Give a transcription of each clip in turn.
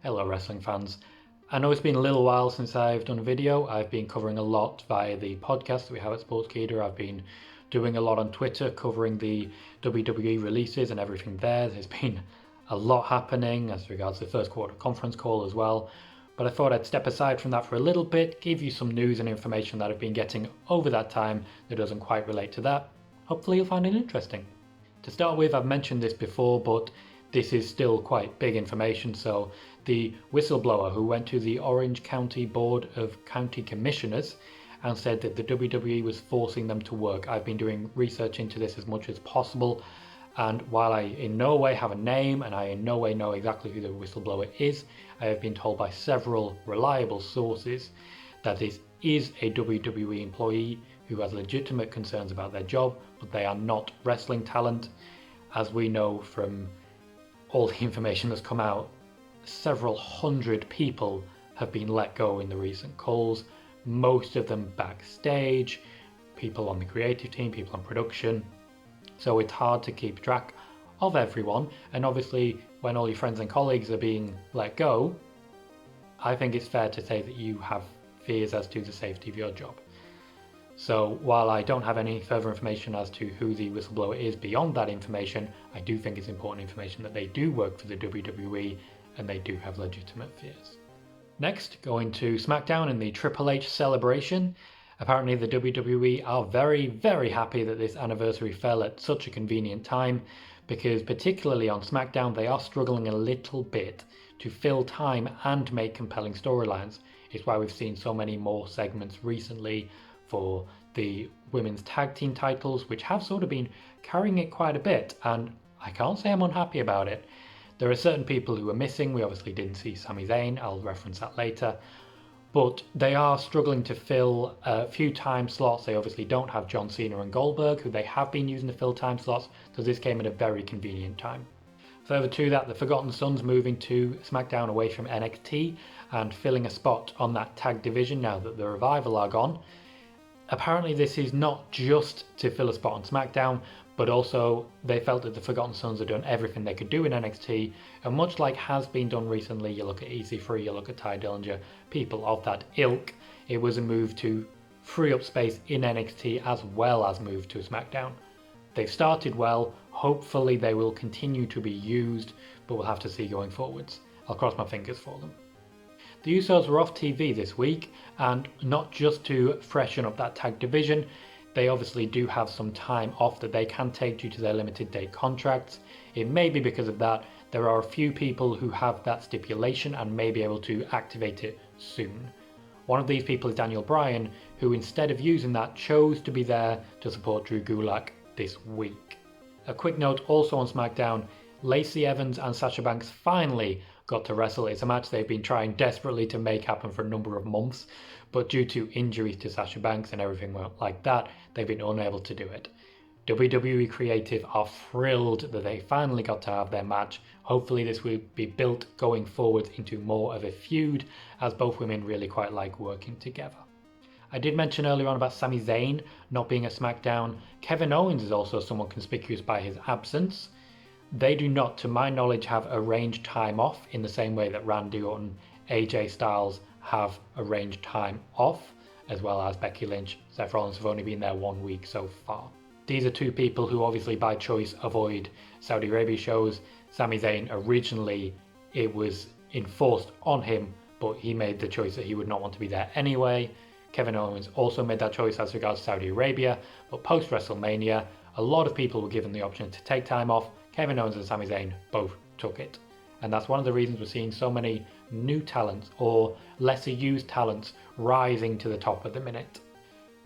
Hello wrestling fans. I know it's been a little while since I've done a video. I've been covering a lot via the podcast that we have at Sportskeeda. I've been doing a lot on Twitter covering the WWE releases and everything there. There's been a lot happening as regards the first quarter conference call as well. But I thought I'd step aside from that for a little bit, give you some news and information that I've been getting over that time that doesn't quite relate to that. Hopefully you'll find it interesting. To start with, I've mentioned this before, but this is still quite big information. So the whistleblower who went to the Orange County Board of County Commissioners and said that the WWE was forcing them to work. I've been doing research into this as much as possible, and while I in no way have a name and I in no way know exactly who the whistleblower is, I have been told by several reliable sources that this is a WWE employee who has legitimate concerns about their job, but they are not wrestling talent. As we know from all the information that's come out, several hundred people have been let go in the recent calls, most of them backstage, people on the creative team, people on production. So it's hard to keep track of everyone, and obviously when all your friends and colleagues are being let go, I think it's fair to say that you have fears as to the safety of your job. So while I don't have any further information as to who the whistleblower is beyond that information, I do think it's important information that they do work for the WWE and they do have legitimate fears. Next, going to SmackDown in the Triple H celebration. Apparently the WWE are very, very happy that this anniversary fell at such a convenient time, because particularly on SmackDown they are struggling a little bit to fill time and make compelling storylines. It's why we've seen so many more segments recently for the women's tag team titles, which have sort of been carrying it quite a bit, and I can't say I'm unhappy about it. There are certain people who are missing. We obviously didn't see Sami Zayn, I'll reference that later, but they are struggling to fill a few time slots. They obviously don't have John Cena and Goldberg, who they have been using to fill time slots, so this came at a very convenient time. Further to that, the Forgotten Sons moving to SmackDown away from NXT and filling a spot on that tag division now that the Revival are gone. Apparently this is not just to fill a spot on SmackDown, but also they felt that the Forgotten Sons had done everything they could do in NXT, and much like has been done recently, you look at EC3, you look at Ty Dillinger, people of that ilk, it was a move to free up space in NXT as well as move to SmackDown. They've started well, hopefully they will continue to be used, but we'll have to see going forwards. I'll cross my fingers for them. The Usos were off TV this week, and not just to freshen up that tag division, they obviously do have some time off that they can take due to their limited date contracts. It may be because of that. There are a few people who have that stipulation and may be able to activate it soon. One of these people is Bryan, who instead of using that chose to be there to support Drew Gulak this week. A quick note also on SmackDown, Lacey Evans and Sasha Banks finally got to wrestle. It's a match they've been trying desperately to make happen for a number of months, but due to injuries to Sasha Banks and everything like that, they've been unable to do it. WWE Creative are thrilled that they finally got to have their match. Hopefully this will be built going forward into more of a feud, as both women really quite like working together. I did mention earlier on about Sami Zayn not being at SmackDown. Kevin Owens is also somewhat conspicuous by his absence. They do not, to my knowledge, have arranged time off in the same way that Randy Orton, AJ Styles have arranged time off, as well as Becky Lynch. Seth Rollins have only been there 1 week so far. These are two people who obviously by choice avoid Saudi Arabia shows. Sami Zayn originally, it was enforced on him, but he made the choice that he would not want to be there anyway. Kevin Owens also made that choice as regards Saudi Arabia, but post WrestleMania, a lot of people were given the option to take time off. Kevin Owens and Sami Zayn both took it. And that's one of the reasons we're seeing so many new talents or lesser used talents rising to the top at the minute.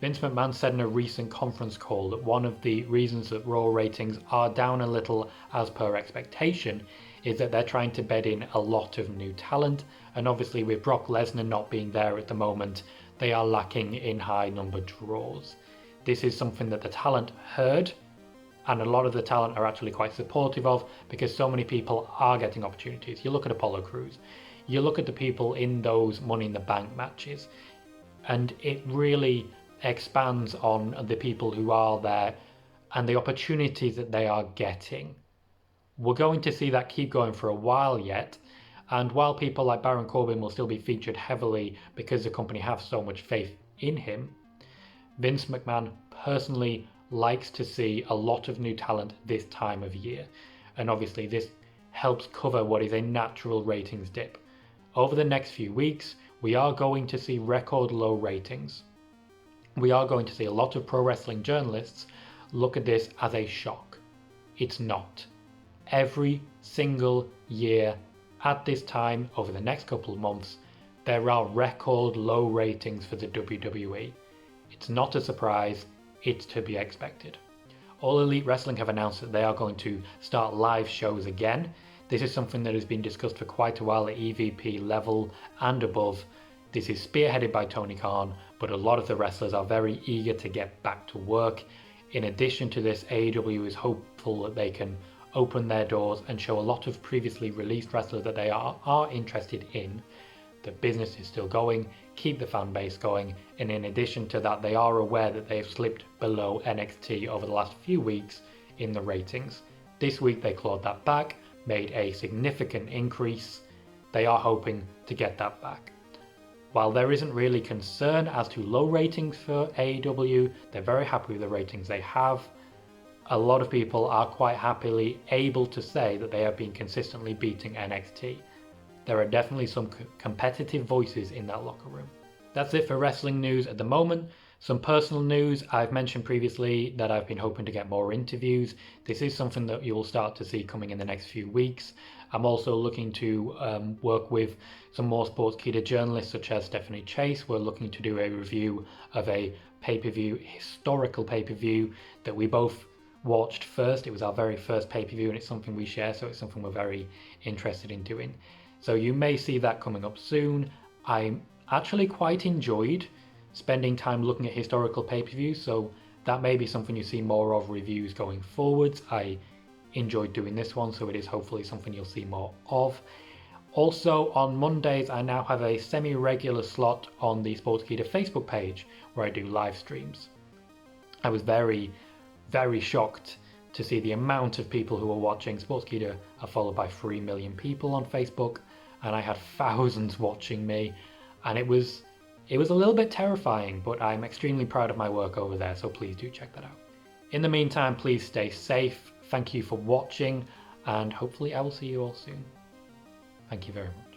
Vince McMahon said in a recent conference call that one of the reasons that Raw ratings are down a little as per expectation is that they're trying to bed in a lot of new talent, and obviously with Brock Lesnar not being there at the moment, they are lacking in high number draws. This is something that the talent heard, and a lot of the talent are actually quite supportive of, because so many people are getting opportunities. You look at Apollo Crews, you look at the people in those Money in the Bank matches, and it really expands on the people who are there and the opportunities that they are getting. We're going to see that keep going for a while yet, And while people like Baron Corbin will still be featured heavily because the company have so much faith in him, Vince McMahon personally likes to see a lot of new talent this time of year. And obviously this helps cover what is a natural ratings dip. Over the next few weeks, we are going to see record low ratings. We are going to see a lot of pro wrestling journalists look at this as a shock. It's not. Every single year at this time, over the next couple of months, there are record low ratings for the WWE. It's not a surprise, it's to be expected. All Elite Wrestling have announced that they are going to start live shows again. This is something that has been discussed for quite a while at EVP level and above. This is spearheaded by Tony Khan, but a lot of the wrestlers are very eager to get back to work. In addition to this, AEW is hopeful that they can open their doors and show a lot of previously released wrestlers that they are interested in. The business is still going, keep the fan base going, and in addition to that, they are aware that they have slipped below NXT over the last few weeks in the ratings. This week they clawed that back, made a significant increase. They are hoping to get that back. While there isn't really concern as to low ratings for AEW, they're very happy with the ratings they have. A lot of people are quite happily able to say that they have been consistently beating NXT. There are definitely some competitive voices in that locker room. That's it for wrestling news at the moment. Some personal news. I've mentioned previously that I've been hoping to get more interviews. This is something that you will start to see coming in the next few weeks. I'm also looking to work with some more Sportskeeda journalists such as Stephanie Chase. We're looking to do a review of a pay-per-view, historical pay-per-view that we both watched first. It was our very first pay-per-view and it's something we share, so it's something we're very interested in doing. So you may see that coming up soon. I actually quite enjoyed spending time looking at historical pay-per-views, so that may be something you see more of reviews going forwards. I enjoyed doing this one, so it is hopefully something you'll see more of. Also on Mondays I now have a semi-regular slot on the Sportskeeda Facebook page where I do live streams. I was very shocked to see the amount of people who are watching. Sportskeeda are followed by 3 million people on Facebook, and I had thousands watching me, and it was a little bit terrifying, but I'm extremely proud of my work over there, so please do check that out. In the meantime, please stay safe. Thank you for watching, and hopefully I will see you all soon. Thank you very much.